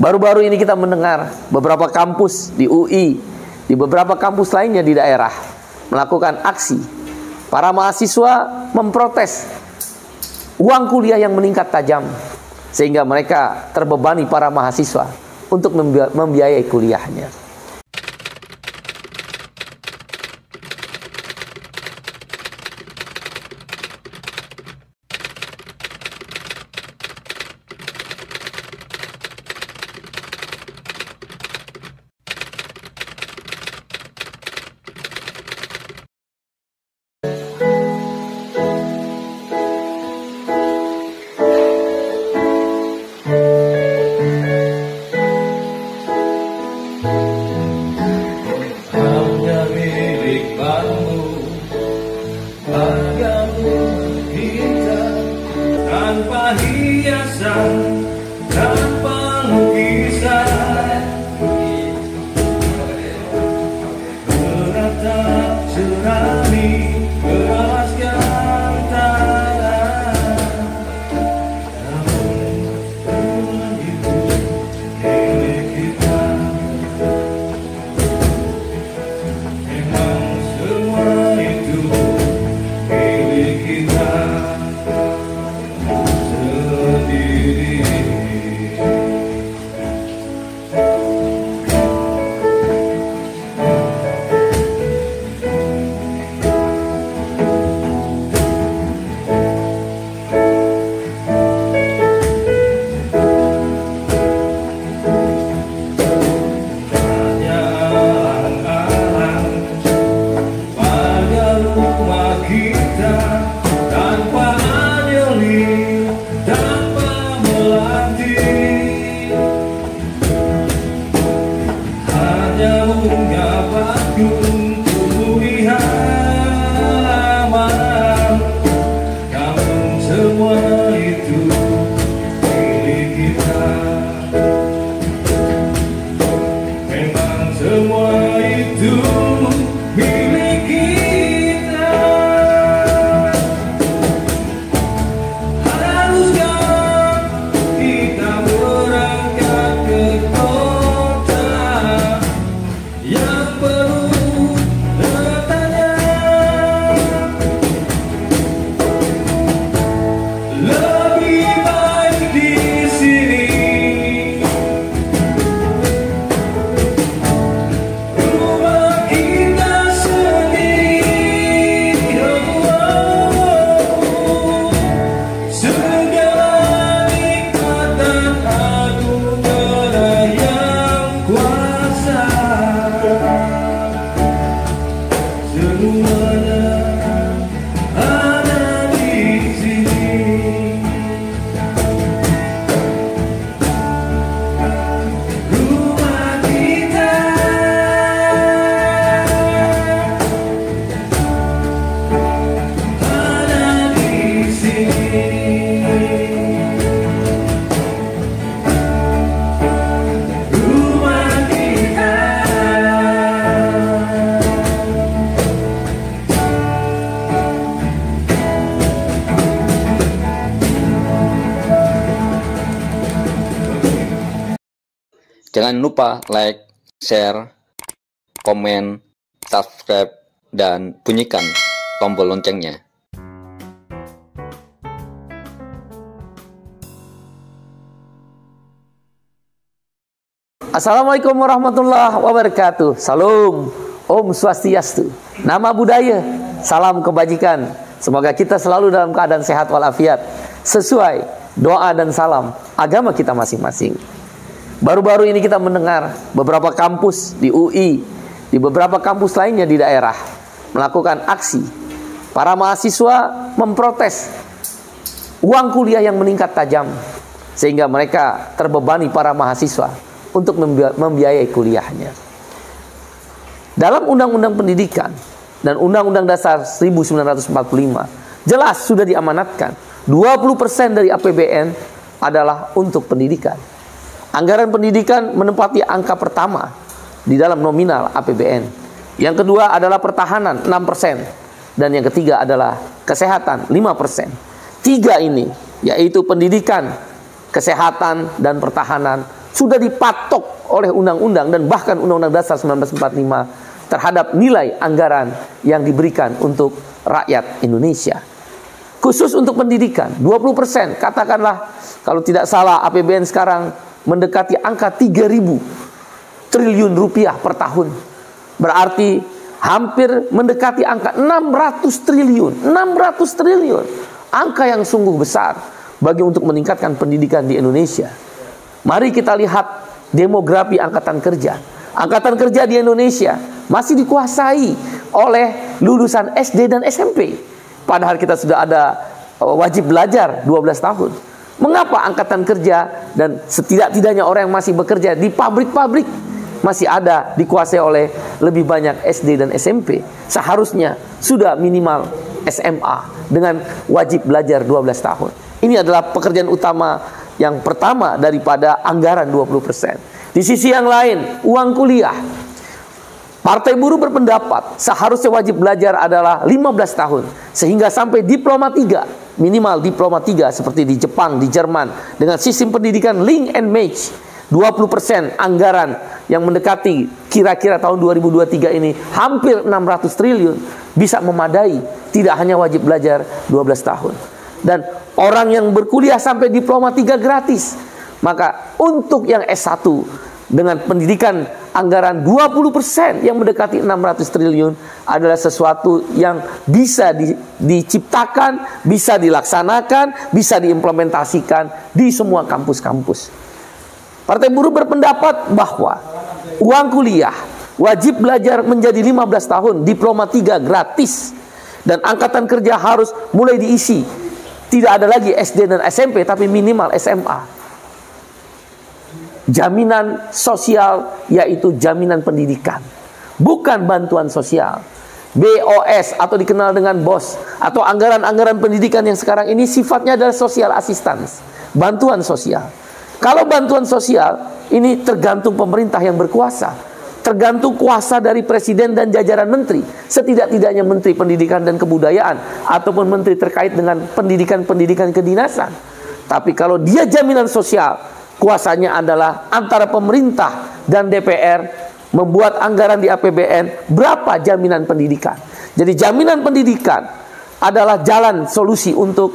Baru-baru ini kita mendengar beberapa kampus di UI, di beberapa kampus lainnya di daerah melakukan aksi. Para mahasiswa memprotes uang kuliah yang meningkat tajam, sehingga mereka terbebani para mahasiswa untuk membiayai kuliahnya. Tanpa hiasan, tanpa lukisan, beratap jerami, beraskan tanah. Namun Tuhan itu milik kita. Memang semua itu milik kita. Jangan lupa like, share, komen, subscribe, dan bunyikan tombol loncengnya. Assalamualaikum warahmatullahi wabarakatuh. Salam, Om Swastiastu, nama budaya, salam kebajikan. Semoga kita selalu dalam keadaan sehat walafiat, sesuai doa dan salam agama kita masing-masing. Baru-baru ini kita mendengar beberapa kampus di UI, di beberapa kampus lainnya di daerah melakukan aksi. Para mahasiswa memprotes uang kuliah yang meningkat tajam, sehingga mereka terbebani para mahasiswa untuk membiayai kuliahnya. Dalam Undang-Undang Pendidikan dan Undang-Undang Dasar 1945 jelas sudah diamanatkan 20% dari APBN adalah untuk pendidikan. Anggaran pendidikan menempati angka pertama di dalam nominal APBN. Yang kedua adalah pertahanan 6%. Dan yang ketiga adalah kesehatan 5%. Tiga ini, yaitu pendidikan, kesehatan, dan pertahanan, sudah dipatok oleh undang-undang dan bahkan Undang-Undang Dasar 1945 terhadap nilai anggaran yang diberikan untuk rakyat Indonesia. Khusus untuk pendidikan, 20%. Katakanlah kalau tidak salah APBN sekarang mendekati angka 3.000 triliun rupiah per tahun. Berarti hampir mendekati angka 600 triliun. 600 triliun. Angka yang sungguh besar bagi untuk meningkatkan pendidikan di Indonesia. Mari kita lihat demografi angkatan kerja. Angkatan kerja di Indonesia masih dikuasai oleh lulusan SD dan SMP. Padahal kita sudah ada wajib belajar 12 tahun. Mengapa angkatan kerja dan setidak-tidaknya orang yang masih bekerja di pabrik-pabrik masih ada dikuasai oleh lebih banyak SD dan SMP? Seharusnya sudah minimal SMA dengan wajib belajar 12 tahun. Ini adalah pekerjaan utama yang pertama daripada anggaran 20%. Di sisi yang lain, uang kuliah. Partai Buruh berpendapat seharusnya wajib belajar adalah 15 tahun. Sehingga sampai diploma 3. Minimal diploma 3 seperti di Jepang, di Jerman. Dengan sistem pendidikan link and match. 20% anggaran yang mendekati kira-kira tahun 2023 ini hampir 600 triliun bisa memadai. Tidak hanya wajib belajar 12 tahun. Dan orang yang berkuliah sampai diploma 3 gratis. Maka untuk yang S1 dengan pendidikan anggaran 20% yang mendekati 600 triliun adalah sesuatu yang bisa diciptakan, bisa dilaksanakan, bisa diimplementasikan di semua kampus-kampus. Partai Buruh berpendapat bahwa uang kuliah wajib belajar menjadi 15 tahun, diploma 3 gratis. Dan angkatan kerja harus mulai diisi. Tidak ada lagi SD dan SMP, tapi minimal SMA. Jaminan sosial yaitu jaminan pendidikan, bukan bantuan sosial. BOS atau dikenal dengan BOS atau anggaran-anggaran pendidikan yang sekarang ini sifatnya adalah social assistance, bantuan sosial. Kalau bantuan sosial ini tergantung pemerintah yang berkuasa. Tergantung kuasa dari presiden dan jajaran menteri. Setidak-tidaknya menteri pendidikan dan kebudayaan ataupun menteri terkait dengan pendidikan-pendidikan kedinasan. Tapi kalau dia jaminan sosial, kuasanya adalah antara pemerintah dan DPR membuat anggaran di APBN berapa jaminan pendidikan. Jadi jaminan pendidikan adalah jalan solusi untuk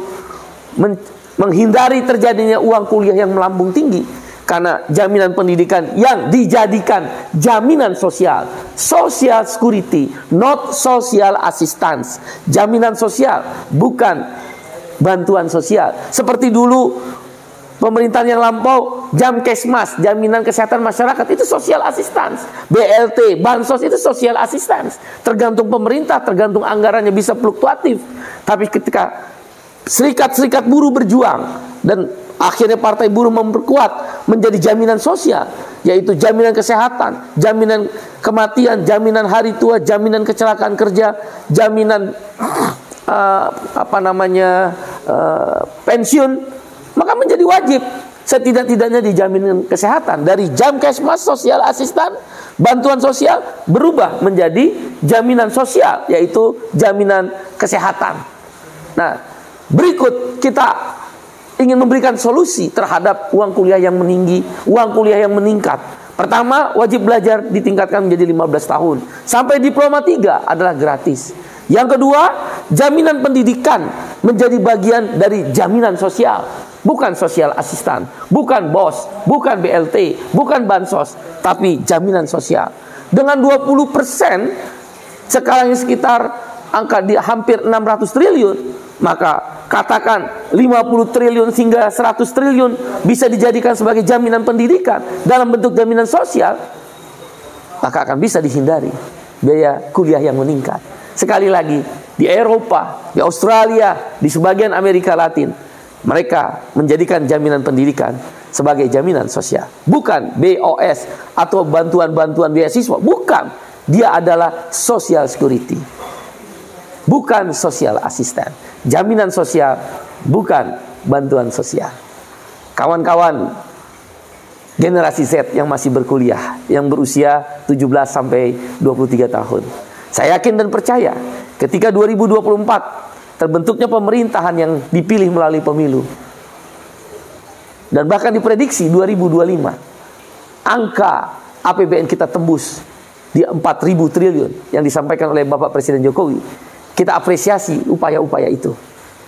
menghindari terjadinya uang kuliah yang melambung tinggi. Karena jaminan pendidikan yang dijadikan jaminan sosial, social security, not social assistance. Jaminan sosial, bukan bantuan sosial. Seperti dulu pemerintahan yang lampau, Jamkesmas, jaminan kesehatan masyarakat, itu social assistance. BLT, bansos itu social assistance. Tergantung pemerintah, tergantung anggarannya bisa fluktuatif. Tapi ketika serikat-serikat buruh berjuang dan akhirnya Partai Buruh memperkuat menjadi jaminan sosial, yaitu jaminan kesehatan, jaminan kematian, jaminan hari tua, jaminan kecelakaan kerja, jaminan pensiun, maka menjadi wajib setidak-tidaknya dijamin kesehatan. Dari Jamkesmas, social assistant, bantuan sosial berubah menjadi jaminan sosial, yaitu jaminan kesehatan. Nah, berikut kita ingin memberikan solusi terhadap uang kuliah yang meninggi, uang kuliah yang meningkat. Pertama, wajib belajar ditingkatkan menjadi 15 tahun. Sampai diploma 3 adalah gratis. Yang kedua, jaminan pendidikan menjadi bagian dari jaminan sosial. Bukan sosial asistan, bukan BOS, bukan BLT, bukan bansos, tapi jaminan sosial. Dengan 20%, sekarang sekitar angka di hampir 600 triliun, maka katakan 50 triliun hingga 100 triliun bisa dijadikan sebagai jaminan pendidikan dalam bentuk jaminan sosial, maka akan bisa dihindari biaya kuliah yang meningkat. Sekali lagi, di Eropa, di Australia, di sebagian Amerika Latin, mereka menjadikan jaminan pendidikan sebagai jaminan sosial, bukan BOS atau bantuan-bantuan beasiswa, bukan. Dia adalah social security, bukan social assistant. Jaminan sosial, bukan bantuan sosial. Kawan-kawan generasi Z yang masih berkuliah, yang berusia 17 sampai 23 tahun. Saya yakin dan percaya ketika 2024 terbentuknya pemerintahan yang dipilih melalui pemilu, dan bahkan diprediksi 2025, angka APBN kita tembus di 4.000 triliun yang disampaikan oleh Bapak Presiden Jokowi. Kita apresiasi upaya-upaya itu.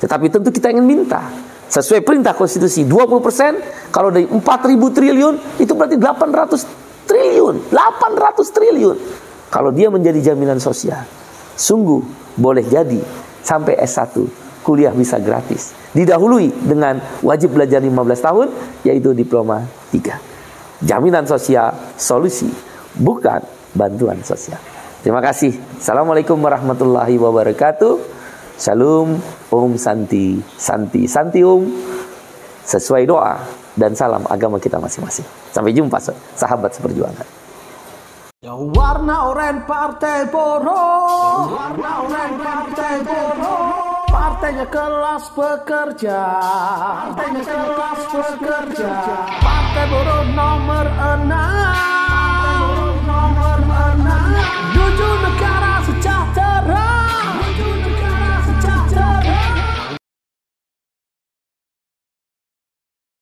Tetapi tentu kita ingin minta sesuai perintah konstitusi 20%. Kalau dari 4.000 triliun itu berarti 800 triliun. 800 triliun. Kalau dia menjadi jaminan sosial, sungguh boleh jadi sampai S1 kuliah bisa gratis. Didahului dengan wajib belajar 15 tahun, yaitu diploma 3. Jaminan sosial solusi, bukan bantuan sosial. Terima kasih. Assalamualaikum warahmatullahi wabarakatuh. Shalom, Om Santi, Santi, Santi Om. Sesuai doa dan salam agama kita masing-masing. Sampai jumpa sahabat seperjuangan. Yang warna oranye Partai Buruh, warna oranye Partai Buruh, partainya kelas pekerja, partainya kelas pekerja, Partai Buruh.